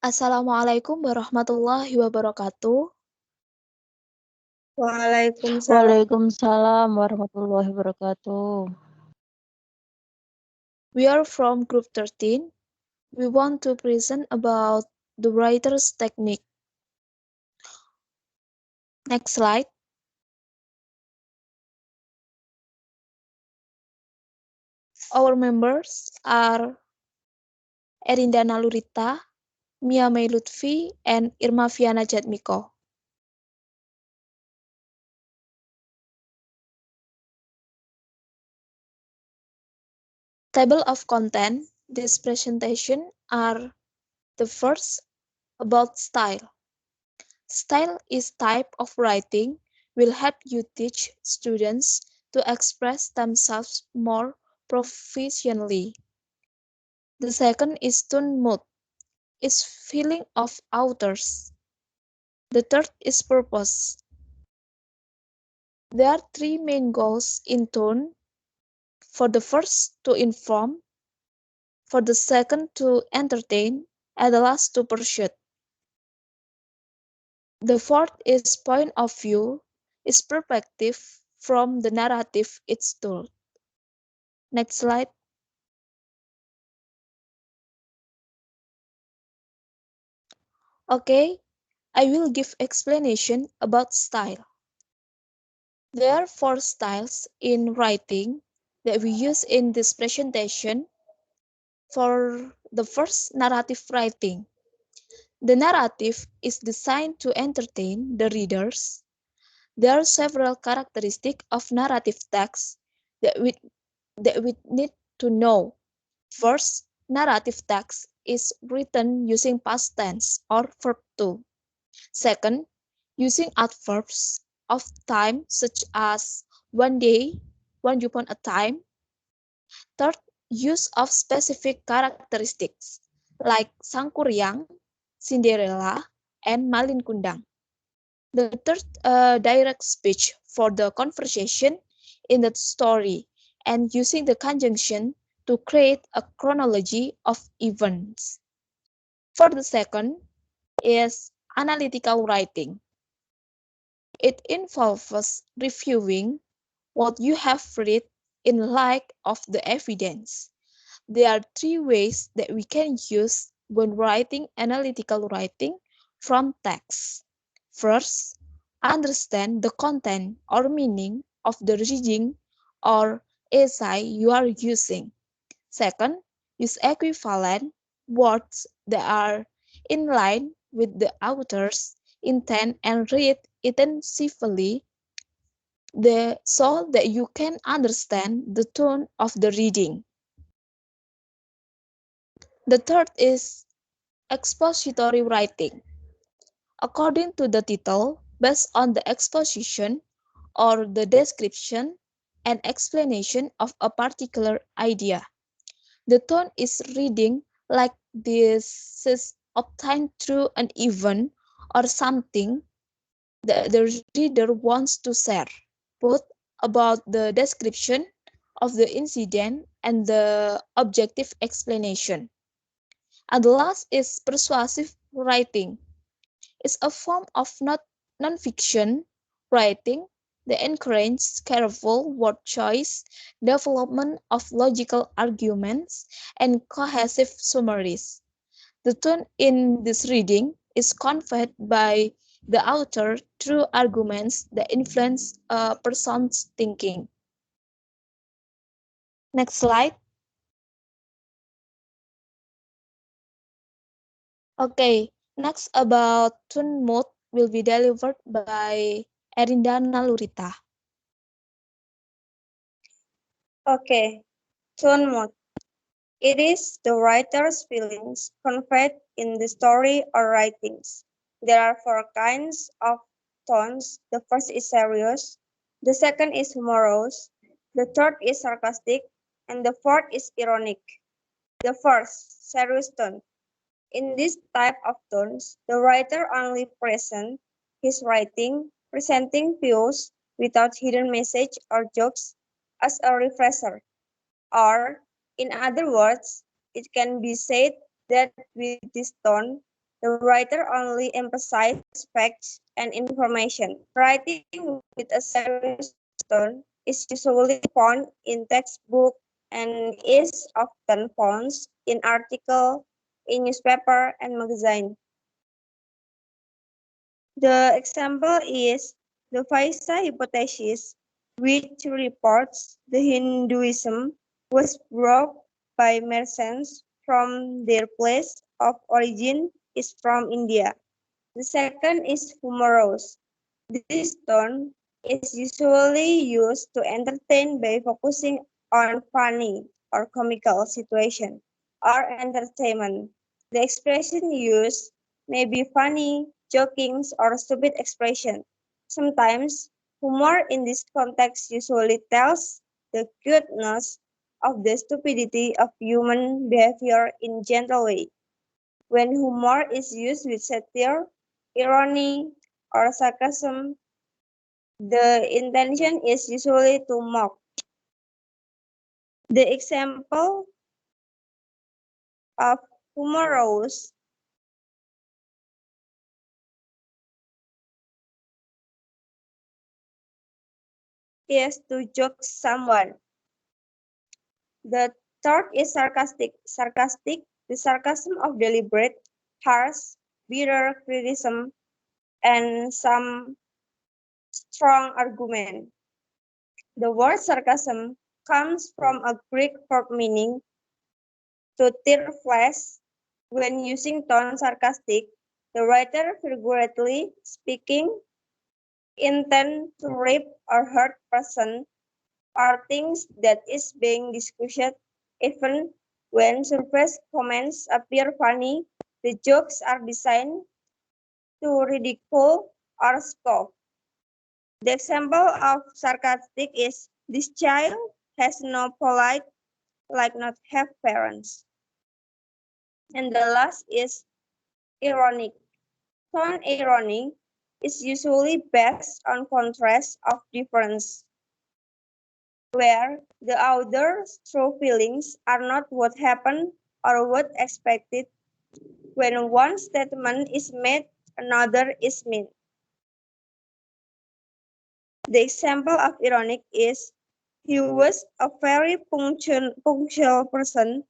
Assalamualaikum warahmatullahi wabarakatuh. Waalaikumsalam. Waalaikumsalam warahmatullahi wabarakatuh. We are from Group 13. We want to present about the writer's technique. Next slide. Our members are Erinda Nalurita, Mia Mei Lutfi, and Irma Viana Jatmiko. Table of content. This presentation are the first about style. Style is type of writing will help you teach students to express themselves more proficiently. The second is tone mood, is feeling of authors. The third is purpose. There are three main goals in tone. For the first, to inform. For the second, to entertain. And the last, to pursue. The fourth is point of view, is perspective from the narrative it's told. Next slide. Okay, I will give explanation about style. There are four styles in writing that we use in this presentation. For the first, narrative writing. The narrative is designed to entertain the readers. There are several characteristics of narrative text that we need to know. First, narrative text is written using past tense or verb to. Second, using adverbs of time such as one day, once upon a time. Third, use of specific characteristics like Sangkuriang, Cinderella, and Malin Kundang. The third, direct speech for the conversation in the story and using the conjunction to create a chronology of events. For the second is analytical writing. It involves reviewing what you have read in light of the evidence. There are three ways that we can use when writing analytical writing from text. First, understand the content or meaning of the reading or essay you are using. Second, use equivalent words that are in line with the author's intent and read intensively so that you can understand the tone of the reading. The third is expository writing. According to the title, based on the exposition or the description and explanation of a particular idea. The tone is reading like this is obtained through an event or something that the reader wants to share, both about the description of the incident and the objective explanation. And the last is persuasive writing. It's a form of non-fiction writing that encourages careful word choice, development of logical arguments, and cohesive summaries. The tone in this reading is conveyed by the author through arguments that influence a person's thinking. Next slide. Okay, next about tone mode will be delivered by Erinda Nalurita. Okay, tone mode. It is the writer's feelings conveyed in the story or writings. There are four kinds of tones. The first is serious, the second is humorous, the third is sarcastic, and the fourth is ironic. The first, serious tone. In this type of tones, the writer only presents his writing, presenting views without hidden message or jokes as a refresher. Or, in other words, it can be said that with this tone, The writer only emphasizes facts and information. Writing with a serious tone is usually found in textbook and is often found in article, in newspaper and magazine. The example is the Vaisa hypothesis, which reports the Hinduism was brought by merchants from their place of origin is from India. The second is humorous. This tone is usually used to entertain by focusing on funny or comical situation or entertainment. The expression used may be funny, joking, or stupid expression. Sometimes humor in this context usually tells the cuteness of the stupidity of human behavior in general way. When humor is used with satire, irony, or sarcasm, the intention is usually to mock. The example of humorous is to joke someone. The third is sarcastic. The sarcasm of deliberate, harsh, bitter criticism, and some strong argument. The word sarcasm comes from a Greek verb meaning to tear flesh. When using tone sarcastic, the writer figuratively speaking intend to rip or hurt person or things that is being discussed. Even when surface comments appear funny, the jokes are designed to ridicule or scoff. The example of sarcastic is this child has no polite like not have parents. And the last is ironic. Tone irony is usually based on contrast of difference, where the author's true feelings are not what happened or what expected. When one statement is made, another is meant. The example of ironic is he was a very punctual person.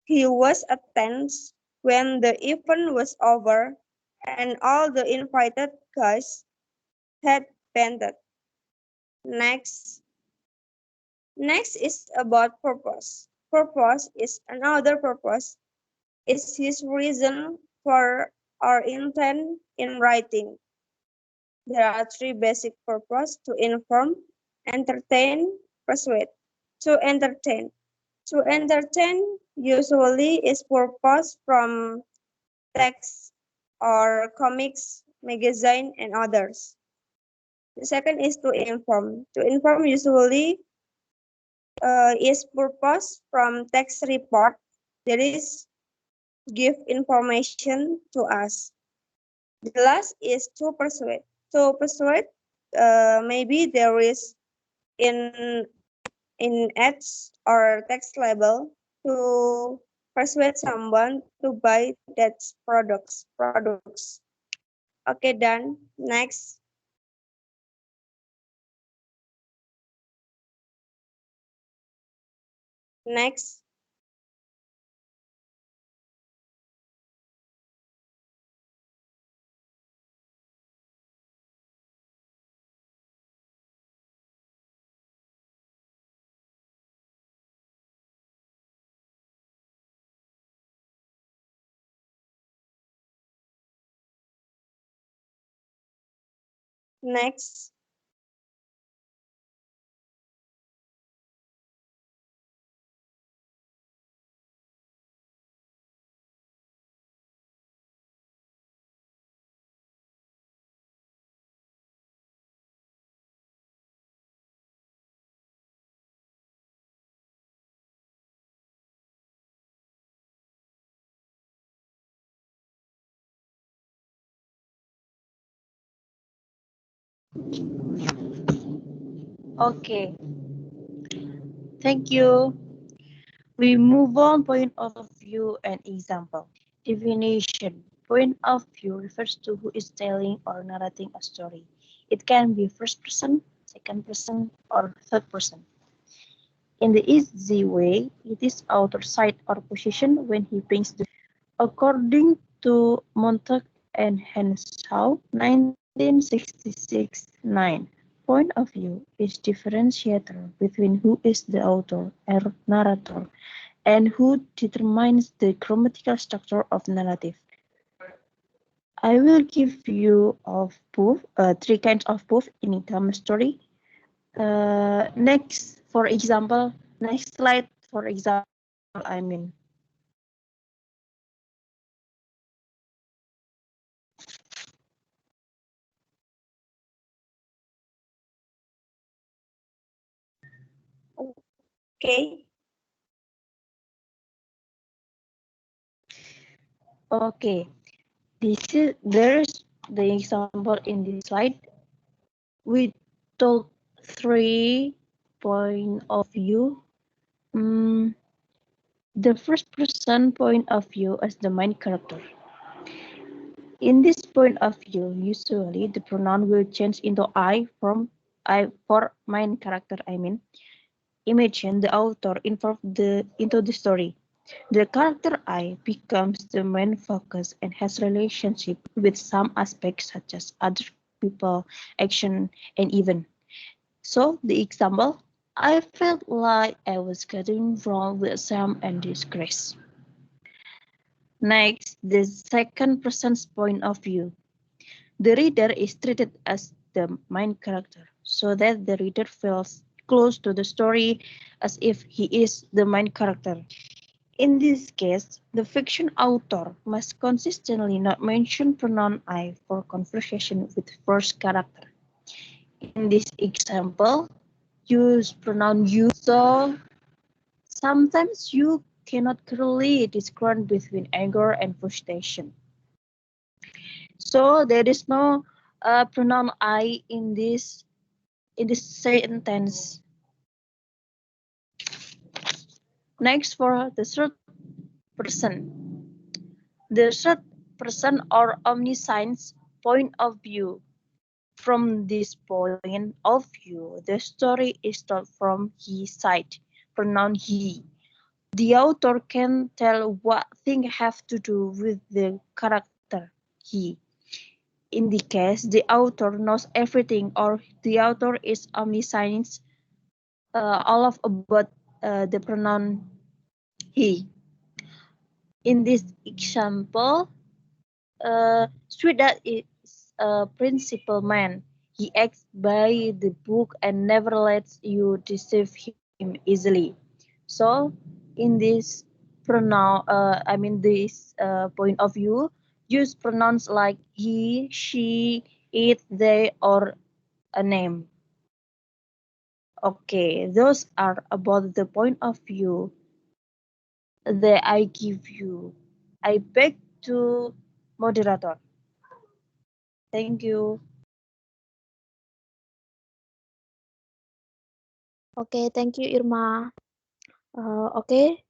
He was at tense when the event was over and all the invited guests had painted. Next. Next is about purpose. Purpose is another purpose. Is his reason for or intent in writing. There are three basic purposes: to inform, entertain, persuade. To entertain. To entertain usually is purpose from text or comics, magazine, and others. The second is to inform. To inform usually is purpose from text report, that is give information to us. The last is to persuade. To persuade, maybe there is in ads or text label to persuade someone to buy that products. Okay, done. Next. Next. Next. Okay, thank you. We move on point of view and example. Definition. Point of view refers to who is telling or narrating a story. It can be first person, second person, or third person. In the easy way, it is author side or position when he brings the. According to Montag and Henshaw, 1966-9, point of view is differentiator between who is the author or narrator and who determines the grammatical structure of narrative. I will give you of both, three kinds of both in a drama story. Next, for example, next slide, for example, I mean. Okay. Okay, there's the example in this slide. We took three point of view. The first person point of view as the main character. In this point of view, usually the pronoun will change into I from I for main character. I mean, imagine the author involved into the story. The character I becomes the main focus and has relationship with some aspects such as other people, action, and event. So the example, I felt like I was getting wrong with Sam and disgrace. Next, the second person's point of view. The reader is treated as the main character, so that the reader feels close to the story as if he is the main character. In this case, the fiction author must consistently not mention pronoun I for conversation with first character. In this example, use pronoun you, so sometimes you cannot clearly discern between anger and frustration. So there is no pronoun I in this sentence. Next, for the third person. The third person or omniscience point of view. From this point of view, the story is told from his side, pronoun he. The author can tell what things have to do with the character he. In the case, the author knows everything or the author is omniscient, all of about the pronoun he. In this example, Sweetheart is a principal man. He acts by the book and never lets you deceive him easily. So, in this this point of view, use pronouns like he, she, it, they, or a name. Okay, those are about the point of view that I give you. I beg to moderator. Thank you. Okay, thank you, Irma. Okay,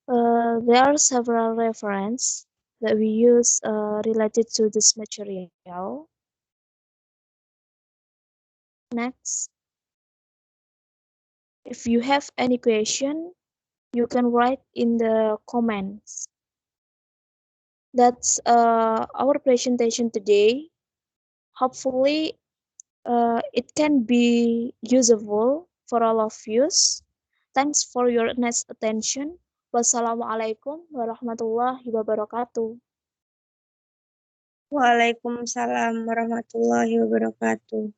there are several references that we use related to this material. Next, if you have any question, you can write in the comments. That's our presentation today. Hopefully, it can be useful for all of you. Thanks for your nice attention. Wassalamualaikum warahmatullahi wabarakatuh. Waalaikumsalam warahmatullahi wabarakatuh.